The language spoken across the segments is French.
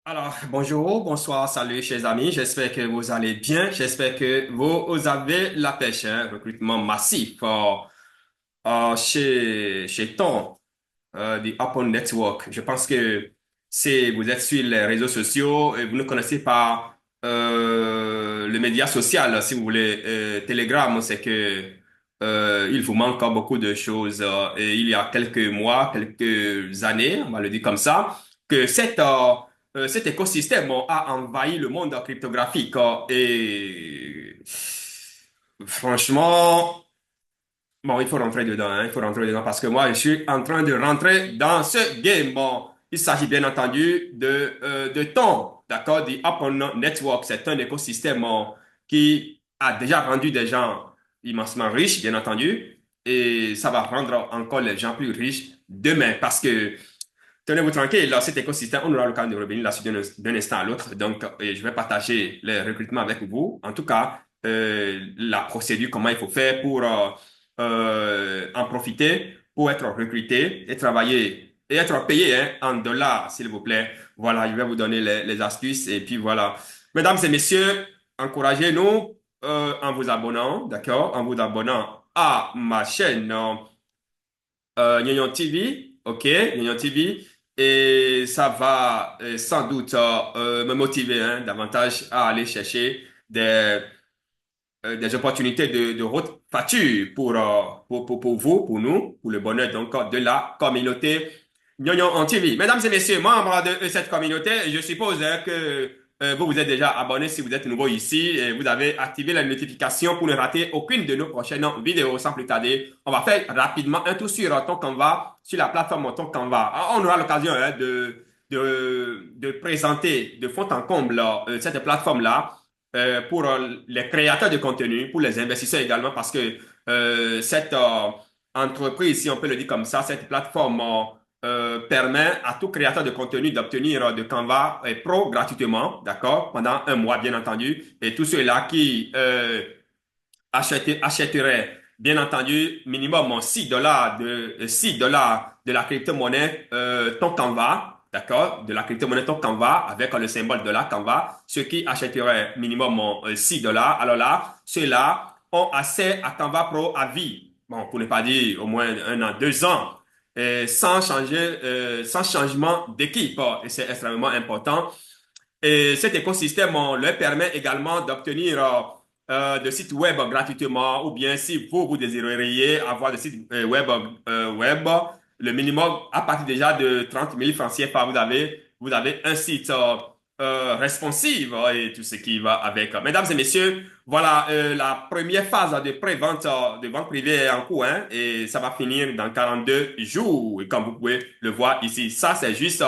Alors, bonjour, bonsoir, salut, chers amis. J'espère que vous allez bien. J'espère que vous avez la pêche, hein. Recrutement massif chez Ton, du Open Network. Je pense que si vous êtes sur les réseaux sociaux et vous ne connaissez pas le média social, si vous voulez, Telegram, c'est que il vous manque beaucoup de choses. Et il y a quelques mois, quelques années, on va le dire comme ça, que cet écosystème a envahi le monde cryptographique. Et franchement, bon, il faut rentrer dedans, hein, il faut rentrer dedans parce que moi, je suis en train de rentrer dans ce game. Bon, il s'agit bien entendu de Ton, d'accord, du Open Network. C'est un écosystème qui a déjà rendu des gens immensément riches, bien entendu, et ça va rendre encore les gens plus riches demain parce que tenez-vous tranquille, là, cet écosystème, on aura l'occasion de revenir là-dessus d'un instant à l'autre. Donc, je vais partager les recrutements avec vous. En tout cas, la procédure, comment il faut faire pour en profiter, pour être recruté et travailler et être payé hein, en dollars, s'il vous plaît. Voilà, je vais vous donner les astuces et puis voilà. Mesdames et messieurs, encouragez-nous en vous abonnant, d'accord? En vous abonnant à ma chaîne. Nyon TV, ok, Nyon TV, et ça va sans doute me motiver hein, davantage à aller chercher des opportunités de haute facture pour vous, pour nous, pour le bonheur donc de la communauté Nyon TV. Mesdames et messieurs, membres de cette communauté, je suppose hein, que vous vous êtes déjà abonné si vous êtes nouveau ici et vous avez activé la notification pour ne rater aucune de nos prochaines vidéos. Sans plus tarder, on va faire rapidement un tour sur ton Canva, sur la plateforme ton Canva. On aura l'occasion hein, de présenter de fond en comble cette plateforme-là pour les créateurs de contenu, pour les investisseurs également, parce que cette entreprise, si on peut le dire comme ça, cette plateforme permet à tout créateur de contenu d'obtenir de Canva Pro gratuitement, d'accord, pendant un mois, bien entendu, et tous ceux-là qui achèteraient, bien entendu, minimum $6 de la crypto-monnaie ton Canva, d'accord, de la crypto-monnaie ton Canva avec le symbole de la Canva, ceux qui achèteraient minimum $6, alors là, ceux-là ont accès à Canva Pro à vie. Bon, pour ne pas dire au moins 1 an, 2 ans, sans changement d'équipe. Et c'est extrêmement important. Et cet écosystème on leur permet également d'obtenir de sites web gratuitement ou bien si vous désireriez avoir des sites web, le minimum à partir déjà de 30 000 francs CFA, vous avez un site responsive et tout ce qui va avec. Mesdames et messieurs, voilà la première phase de pré-vente, de vente privée est en cours hein, et ça va finir dans 42 jours. Et comme vous pouvez le voir ici, ça c'est juste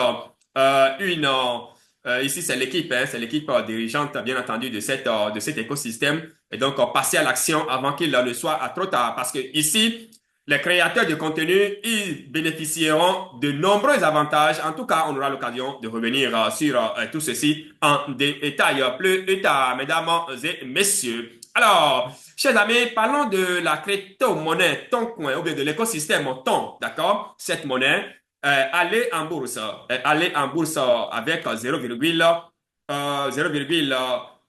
ici, c'est l'équipe, hein, c'est l'équipe dirigeante, bien entendu, de cet écosystème. Et donc, passer à l'action avant qu'il ne soit à trop tard. Parce que ici, les créateurs de contenu, ils bénéficieront de nombreux avantages. En tout cas, on aura l'occasion de revenir sur tout ceci en détail plus tard, mesdames et messieurs. Alors, chers amis, parlons de la crypto-monnaie Toncoin ou bien de l'écosystème Ton, d'accord? Cette monnaie aller en bourse avec 0,5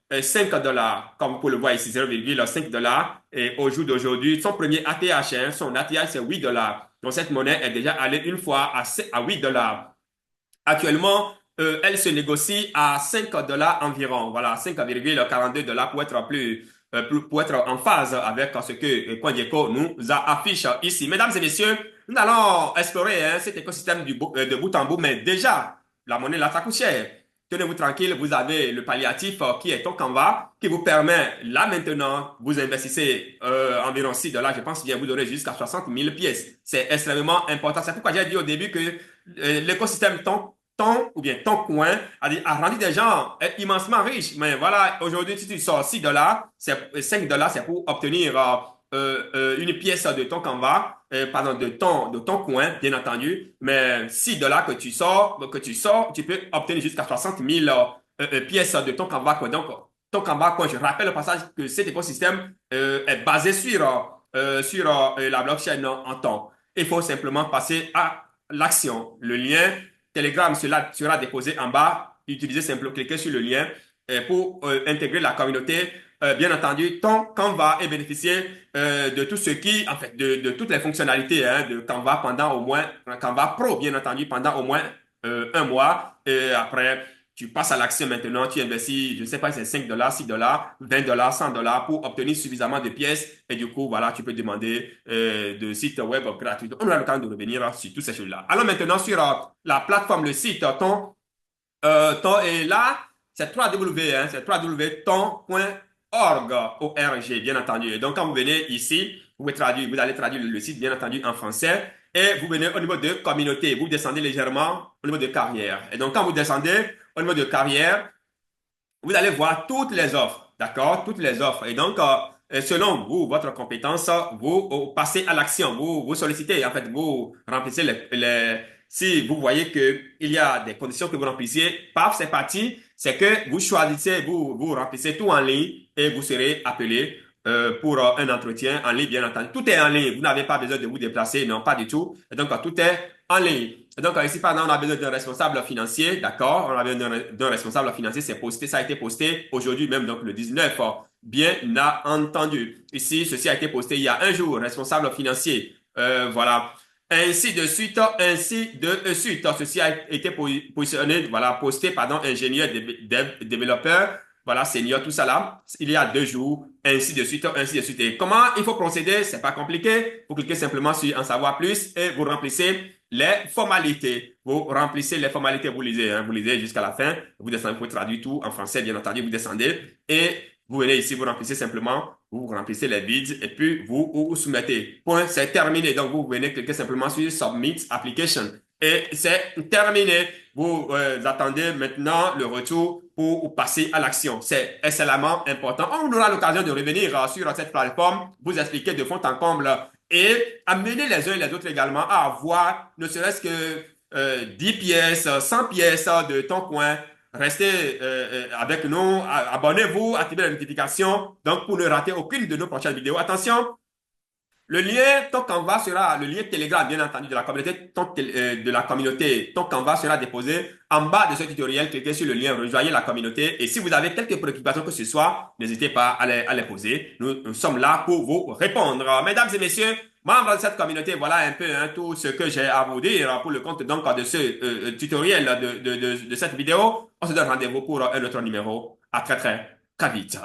$, comme vous pouvez le voir ici, 0,5 $. Et au jour d'aujourd'hui, son premier ATH, hein, son ATH, c'est 8 $. Donc, cette monnaie est déjà allée une fois à 8 $. Actuellement, elle se négocie à 5 $ environ. Voilà, 5,42 $ pour être pour être en phase avec ce que CoinGecko nous affiche ici. Mesdames et messieurs, nous allons explorer hein, cet écosystème de bout en bout, mais déjà, la monnaie là, ça coûte cher. Tenez-vous tranquille, vous avez le palliatif qui est ton Canva, qui vous permet, là maintenant, vous investissez environ 6 $, je pense bien vous donner jusqu'à 60 000 pièces. C'est extrêmement important. C'est pourquoi j'ai dit au début que l'écosystème ton ou bien ton coin a rendu des gens immensement riches. Mais voilà, aujourd'hui, si tu sors 6 $, 5 $, c'est pour obtenir une pièce de ton Canva, pardon, de ton coin, bien entendu. Mais 6 $ que tu sors, tu peux obtenir jusqu'à 60 000 pièces de ton Canva. Quoi. Donc, ton Canva, quoi, je rappelle au passage que cet écosystème est basé sur la blockchain en temps. Il faut simplement passer à l'action. Le lien Telegram sera déposé en bas utiliser simplement, cliquer sur le lien pour intégrer la communauté. Bien entendu, ton Canva est bénéficié de tout ce qui, en fait, de toutes les fonctionnalités hein, de Canva pendant au moins, Canva Pro, bien entendu, pendant au moins un mois. Et après, tu passes à l'action maintenant, tu investis, je ne sais pas, c'est 5 dollars, 6 dollars, 20 dollars, 100 dollars pour obtenir suffisamment de pièces. Et du coup, voilà, tu peux demander de sites web gratuits. On aura le temps de revenir sur toutes ces choses-là. Alors maintenant, sur la plateforme, le site, ton est là, c'est www, hein, c'est www.ton.org, O-R-G, bien entendu. Et donc, quand vous venez ici, vous allez traduire le site, bien entendu, en français. Et vous venez au niveau de communauté, vous descendez légèrement au niveau de carrière. Et donc, quand vous descendez au niveau de carrière, vous allez voir toutes les offres, d'accord? Toutes les offres. Et donc, selon vous, votre compétence, vous passez à l'action, vous sollicitez, en fait, vous remplissez si vous voyez que il y a des conditions que vous remplissez, paf, c'est parti. C'est que vous choisissez, vous remplissez tout en ligne et vous serez appelé pour un entretien en ligne, bien entendu. Tout est en ligne. Vous n'avez pas besoin de vous déplacer, non, pas du tout. Et donc, tout est en ligne. Et donc, ici, par exemple, on a besoin d'un responsable financier, d'accord? On a besoin d'un responsable financier, c'est posté, ça a été posté aujourd'hui même, donc le 19, bien entendu. Ici, ceci a été posté il y a un jour, responsable financier, voilà. Ainsi de suite, ainsi de suite. Ceci a été positionné, voilà, posté, pardon, ingénieur, développeur, voilà, senior, tout ça là, il y a 2 jours, ainsi de suite, ainsi de suite. Et comment il faut procéder? C'est pas compliqué. Vous cliquez simplement sur en savoir plus et vous remplissez les formalités. Vous remplissez les formalités, vous lisez jusqu'à la fin, vous descendez, vous traduire tout en français, bien entendu, vous descendez et vous venez ici, vous remplissez simplement, vous remplissez les vides et puis vous soumettez. Point, c'est terminé. Donc, vous venez cliquer simplement sur Submit Application et c'est terminé. Vous attendez maintenant le retour pour passer à l'action. C'est excellemment important. On aura l'occasion de revenir sur cette plateforme, vous expliquer de fond en comble et amener les uns et les autres également à avoir ne serait-ce que 10 pièces, 100 pièces de ton coin. Restez avec nous, abonnez-vous, activez la notification donc pour ne rater aucune de nos prochaines vidéos. Attention, le lien ton Canva sera, le lien Telegram bien entendu de la communauté, ton Canva sera déposé en bas de ce tutoriel. Cliquez sur le lien, rejoignez la communauté et si vous avez quelques préoccupations que ce soit, n'hésitez pas à les poser. Nous sommes là pour vous répondre. Mesdames et messieurs, membres de cette communauté, voilà un peu hein, tout ce que j'ai à vous dire pour le compte donc de ce tutoriel de cette vidéo. On se donne rendez-vous pour un autre numéro. À très vite.